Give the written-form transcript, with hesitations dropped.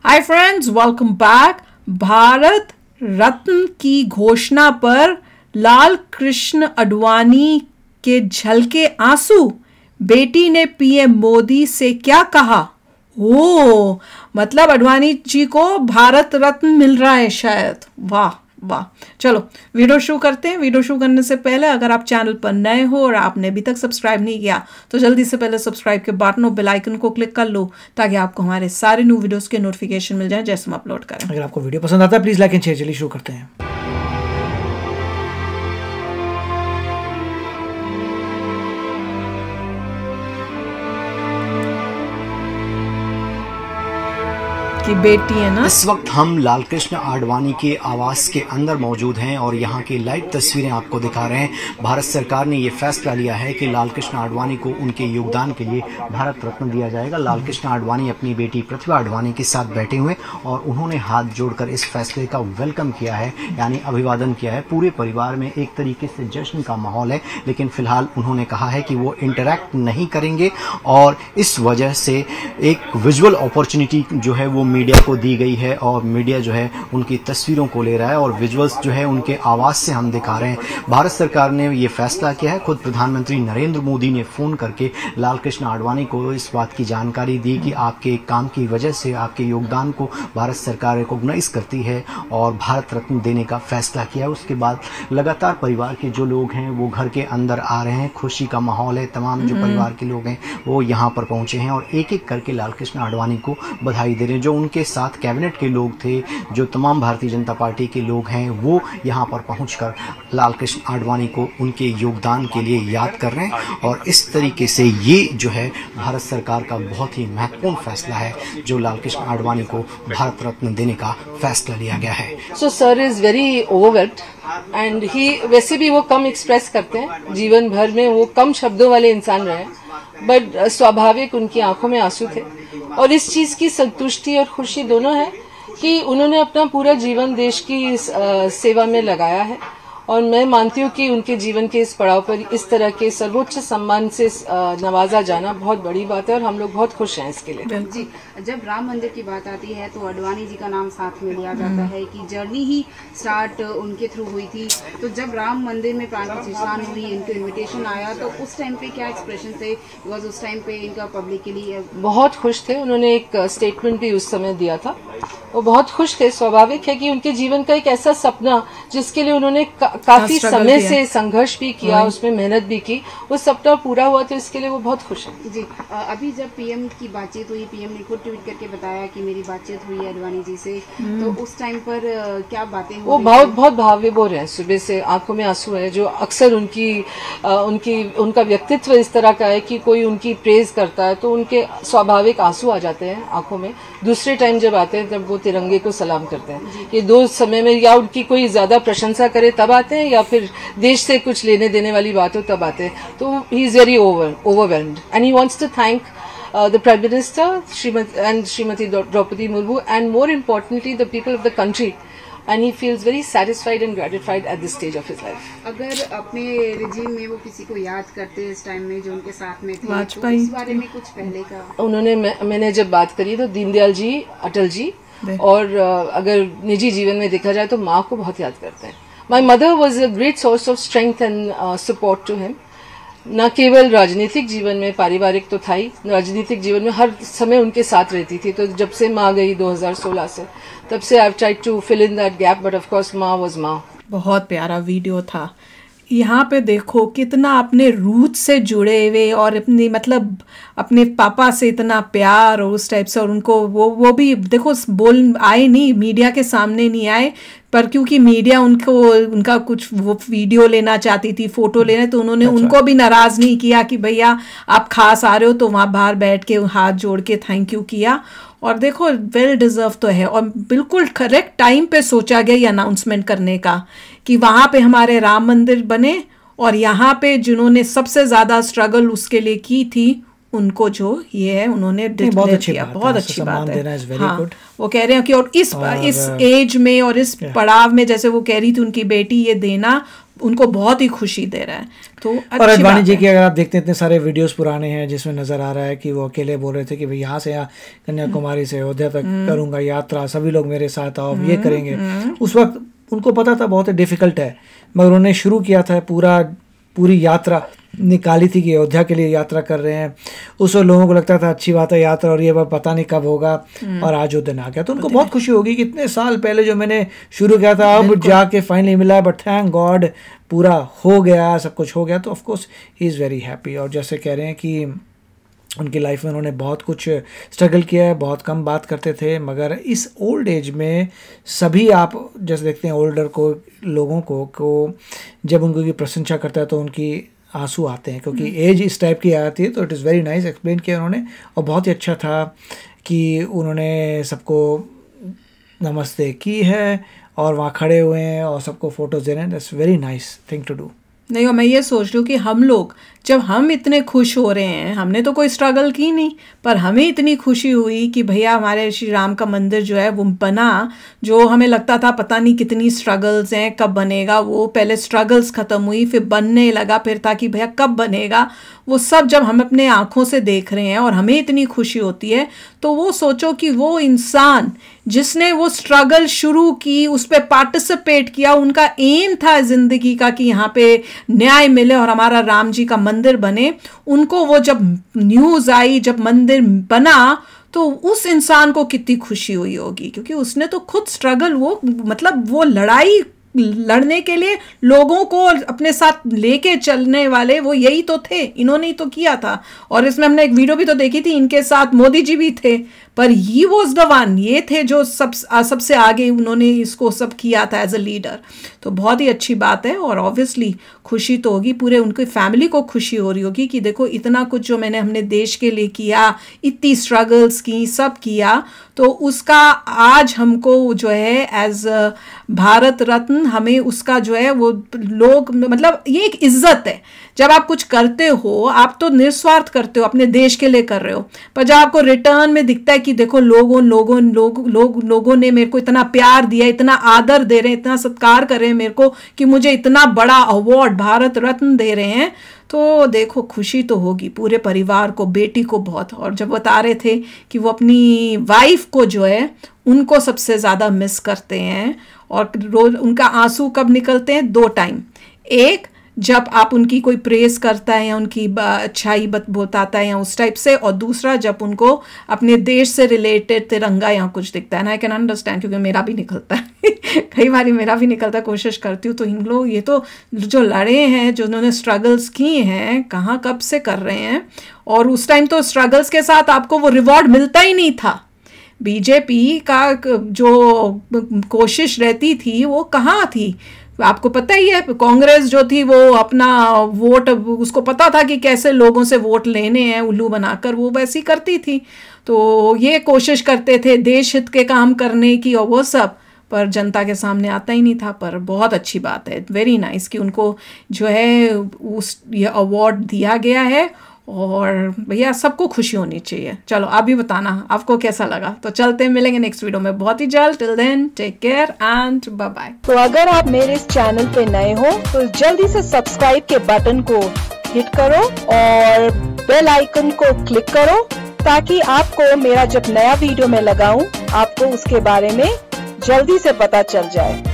हाय friends, welcome back. Bharat Ratna की घोषणा पर लाल कृष्ण आडवाणी के झलके आंसू। बेटी ने पीएम मोदी से क्या कहा? ओ, मतलब आडवाणी जी को भारत रत्न मिल रहा है शायद। वाह वाह। चलो वीडियो शुरू करते हैं। वीडियो शुरू करने से पहले अगर आप चैनल पर नए हो और आपने अभी तक सब्सक्राइब नहीं किया तो जल्दी से पहले सब्सक्राइब के बटन और बेल आइकन को क्लिक कर लो ताकि आपको हमारे सारे न्यू वीडियोस के नोटिफिकेशन मिल जाए जैसे हम अपलोड करें। अगर आपको वीडियो पसंद आता है प्लीज लाइक एंड शेयर। चलिए शुरू करते हैं। की बेटी है ना। इस वक्त हम लाल कृष्ण आडवाणी के आवास के अंदर मौजूद हैं और यहाँ की लाइव तस्वीरें आपको दिखा रहे हैं। भारत सरकार ने ये फैसला लिया है कि लाल कृष्ण आडवाणी को उनके योगदान के लिए भारत रत्न दिया जाएगा। लाल कृष्ण आडवाणी अपनी बेटी प्रतिभा आडवाणी के साथ बैठे हुए और उन्होंने हाथ जोड़कर इस फैसले का वेलकम किया है, यानी अभिवादन किया है। पूरे परिवार में एक तरीके से जश्न का माहौल है, लेकिन फिलहाल उन्होंने कहा है कि वो इंटरैक्ट नहीं करेंगे और इस वजह से एक विजुअल अपॉर्चुनिटी जो है वो मीडिया को दी गई है और मीडिया जो है उनकी तस्वीरों को ले रहा है और विजुअल्स जो है उनके आवाज से हम दिखा रहे हैं। भारत सरकार ने ये फैसला किया है। खुद प्रधानमंत्री नरेंद्र मोदी ने फोन करके लाल कृष्ण आडवाणी को इस बात की जानकारी दी कि आपके काम की वजह से आपके योगदान को भारत सरकार रिकॉग्नाइज करती है और भारत रत्न देने का फैसला किया। उसके बाद लगातार परिवार के जो लोग हैं वो घर के अंदर आ रहे हैं। खुशी का माहौल है। तमाम जो परिवार के लोग हैं वो यहाँ पर पहुंचे हैं और एक एक करके लाल कृष्ण आडवाणी को बधाई दे रहे हैं। जो उनके साथ कैबिनेट के लोग थे, जो तमाम भारतीय जनता पार्टी के लोग हैं, वो यहाँ पर पहुंचकर लाल कृष्ण आडवाणी को उनके योगदान के लिए याद कर रहे हैं। और इस तरीके से ये जो है भारत सरकार का बहुत ही महत्वपूर्ण फैसला है जो लाल कृष्ण आडवाणी को भारत रत्न देने का फैसला लिया गया है। So sir is very overwhelmed and he वैसे भी वो कम एक्सप्रेस करते हैं, जीवन भर में वो कम शब्दों वाले इंसान रहे, बट स्वाभाविक उनकी आंखों में आंसू थे और इस चीज की संतुष्टि और खुशी दोनों है कि उन्होंने अपना पूरा जीवन देश की सेवा में लगाया है और मैं मानती हूँ कि उनके जीवन के इस पड़ाव पर इस तरह के सर्वोच्च सम्मान से नवाजा जाना बहुत बड़ी बात है और हम लोग बहुत खुश हैं इसके लिए। जी, जब राम मंदिर की बात आती है तो आडवाणी जी का नाम साथ में लिया जाता है कि जर्नी ही स्टार्ट उनके थ्रू हुई थी। तो जब राम मंदिर में प्राण प्रतिष्ठान हुई, इनको इनविटेशन आया तो उस टाइम पे क्या एक्सप्रेशन थे? बिकॉज उस टाइम पे इनका पब्लिक के लिए बहुत खुश थे। उन्होंने एक स्टेटमेंट भी उस समय दिया था। वो बहुत खुश थे। स्वाभाविक है कि उनके जीवन का एक ऐसा सपना जिसके लिए उन्होंने काफी समय से संघर्ष भी किया, उसमें मेहनत भी की, वो सपना पूरा हुआ तो इसके लिए वो बहुत खुश है। जी, अभी जब पीएम की बातचीत हुई, पीएम ने खुद ट्वीट करके बताया कि मेरी बातचीत हुई है आडवाणी जी से, तो उस टाइम पर क्या बातें हुई? वो बहुत भावविभोर है। सुबह से आंखों में आंसू है। जो अक्सर उनका व्यक्तित्व इस तरह का है कि कोई उनकी प्रेज करता है तो उनके स्वाभाविक आंसू आ जाते हैं आंखों में। दूसरे टाइम जब आते हैं तब वो तिरंगे को सलाम करते हैं। ये दो समय में या उनकी कोई ज्यादा प्रशंसा करे तब आते हैं या फिर देश से कुछ लेने देने वाली बात हो तब आते हैं। तो he is very overwhelmed and he wants to thank the Prime Minister Srimati Draupadi Murmu and more importantly the people of the country, and he feels very satisfied and gratified at this stage of his life. अगर अपने regime में वो किसी को याद करते हैं इस टाइम में जो उनके साथ में थे, तो इस बारे में कुछ पहले का मैंने जब बात करी तो दीनदयाल जी, अटल जी और अगर निजी जीवन में देखा जाए तो माँ को बहुत याद करते हैं। My mother was a great source of strength and support to him. न केवल राजनीतिक जीवन में, पारिवारिक तो था ही, राजनीतिक जीवन में हर समय उनके साथ रहती थी। तो जब से माँ गई 2016 से, तब से I tried to fill in that gap, but of course माँ वाज माँ। बहुत प्यारा वीडियो था। यहाँ पे देखो कितना अपने रूट से जुड़े हुए और अपनी मतलब अपने पापा से इतना प्यार और उस टाइप से, और उनको वो भी देखो बोल आए नहीं, मीडिया के सामने नहीं आए, पर क्योंकि मीडिया उनका कुछ वो वीडियो लेना चाहती थी, फोटो लेना, तो उन्होंने उनको भी नाराज नहीं किया कि भैया आप खास आ रहे हो, तो वहाँ बाहर बैठ के हाथ जोड़ के थैंक यू किया। और देखो वेल डिजर्व तो है और बिल्कुल करेक्ट टाइम पे सोचा गया ये अनाउंसमेंट करने का कि वहाँ पे हमारे राम मंदिर बने और यहाँ पे जिन्होंने सबसे ज़्यादा स्ट्रगल उसके लिए की थी उनको जो ये है उन्होंने डिक्लेयर किया। बहुत अच्छी बात है। हाँ, वो कह रहे हैं कि और इस एज में और इस पड़ाव में जैसे वो कह रही थी उनकी बेटी, ये देना उनको बहुत ही खुशी दे रहा है। तो और अडवाणी जी की अगर आप देखते हैं इतने सारे वीडियोस पुराने हैं जिसमें नज़र आ रहा है कि वो अकेले बोल रहे थे कि भाई यहाँ से कन्याकुमारी से अयोध्या तक करूँगा यात्रा, सभी लोग मेरे साथ आओ, ये करेंगे। उस वक्त उनको पता था बहुत ही डिफ़िकल्ट है, मगर उन्होंने शुरू किया था, पूरी यात्रा निकाली थी कि अयोध्या के लिए यात्रा कर रहे हैं। उस वक्त लोगों को लगता था अच्छी बात है यात्रा, और ये पता नहीं कब होगा, और आज वो दिन आ गया। तो उनको बहुत खुशी होगी कि इतने साल पहले जो मैंने शुरू किया था अब जाके फाइनली मिला, बट थैंक गॉड पूरा हो गया, सब कुछ हो गया। तो of course he is very happy. और जैसे कह रहे हैं कि उनकी लाइफ में उन्होंने बहुत कुछ स्ट्रगल किया है, बहुत कम बात करते थे, मगर इस ओल्ड एज में सभी आप जैसे देखते हैं ओल्डर लोगों को जब उनकी प्रशंसा करता है तो उनकी आंसू आते हैं, क्योंकि एज इस टाइप की आती है। तो it is very nice, explain किया उन्होंने, और बहुत ही अच्छा था कि उन्होंने सबको नमस्ते की है और वहाँ खड़े हुए हैं और सबको फ़ोटोज़ दे रहे हैं। That's very nice thing to do. नहीं, और मैं ये सोच रही हूँ कि हम लोग जब हम इतने खुश हो रहे हैं, हमने तो कोई स्ट्रगल की नहीं, पर हमें इतनी खुशी हुई कि भैया हमारे श्री राम का मंदिर जो है वो बना, जो हमें लगता था पता नहीं कितनी स्ट्रगल्स हैं, कब बनेगा वो, पहले स्ट्रगल्स ख़त्म हुई, फिर बनने लगा, फिर था कि भैया कब बनेगा, वो सब जब हम अपने आँखों से देख रहे हैं और हमें इतनी खुशी होती है। तो वो सोचो कि वो इंसान जिसने वो स्ट्रगल शुरू की, उस पर पार्टिसिपेट किया, उनका एम था ज़िंदगी का कि यहाँ पे न्याय मिले और हमारा राम जी का मंदिर बने, उनको वो जब न्यूज़ आई, जब मंदिर बना, तो उस इंसान को कितनी खुशी हुई होगी, क्योंकि उसने तो खुद स्ट्रगल, वो मतलब वो लड़ाई लड़ने के लिए लोगों को अपने साथ लेके चलने वाले वो यही तो थे, इन्होंने ही तो किया था। और इसमें हमने एक वीडियो भी तो देखी थी, इनके साथ मोदी जी भी थे, पर ही वॉज द वन, ये थे जो सबसे आगे, उन्होंने इसको सब किया था एज अ लीडर। तो बहुत ही अच्छी बात है, और ऑब्वियसली खुशी तो होगी, पूरे उनकी फैमिली को खुशी हो रही होगी कि देखो इतना कुछ जो हमने देश के लिए किया, इतनी स्ट्रगल्स की, सब किया, तो उसका आज हमको जो है एज भारत रत्न हमें उसका जो है वो लोग, मतलब ये एक इज्जत है। जब आप कुछ करते हो, आप तो निस्वार्थ करते हो, अपने देश के लिए कर रहे हो, पर जब आपको रिटर्न में दिखता है कि देखो लोगों ने मेरे को इतना प्यार दिया, इतना आदर दे रहे हैं, इतना सत्कार कर रहे हैं मेरे को, कि मुझे इतना बड़ा अवार्ड भारत रत्न दे रहे हैं, तो देखो खुशी तो होगी पूरे परिवार को, बेटी को बहुत। और जब बता रहे थे कि वो अपनी वाइफ को जो है उनको सबसे ज़्यादा मिस करते हैं, और रोज उनका आंसू कब निकलते हैं, 2 टाइम, एक जब आप उनकी कोई प्रेस करता है या उनकी अच्छाई बताता है या उस टाइप से, और दूसरा जब उनको अपने देश से रिलेटेड तिरंगा या कुछ दिखता है ना। आई कैन अंडरस्टैंड, क्योंकि मेरा भी निकलता है कई बार मेरा भी निकलता है, कोशिश करती हूँ। तो इन लोग ये तो जो लड़े हैं, जो उन्होंने स्ट्रगल्स किए हैं, कहाँ कब से कर रहे हैं, और उस टाइम तो स्ट्रगल्स के साथ आपको वो रिवॉर्ड मिलता ही नहीं था। बीजेपी का जो कोशिश रहती थी वो कहाँ थी, आपको पता ही है। कांग्रेस जो थी वो अपना वोट, उसको पता था कि कैसे लोगों से वोट लेने हैं उल्लू बनाकर, वो वैसी करती थी। तो ये कोशिश करते थे देश हित के काम करने की और वो सब, पर जनता के सामने आता ही नहीं था। पर बहुत अच्छी बात है, वेरी नाइस कि उनको जो है ये अवार्ड दिया गया है, और भैया सबको खुशी होनी चाहिए। चलो आप भी बताना आपको कैसा लगा। तो चलते हैं, मिलेंगे नेक्स्ट वीडियो में बहुत ही जल्द। Till then take care and bye bye. तो अगर आप मेरे इस चैनल पे नए हो तो जल्दी से सब्सक्राइब के बटन को हिट करो और बेल आइकन को क्लिक करो, ताकि आपको मेरा जब नया वीडियो मैं लगाऊं आपको उसके बारे में जल्दी से पता चल जाए।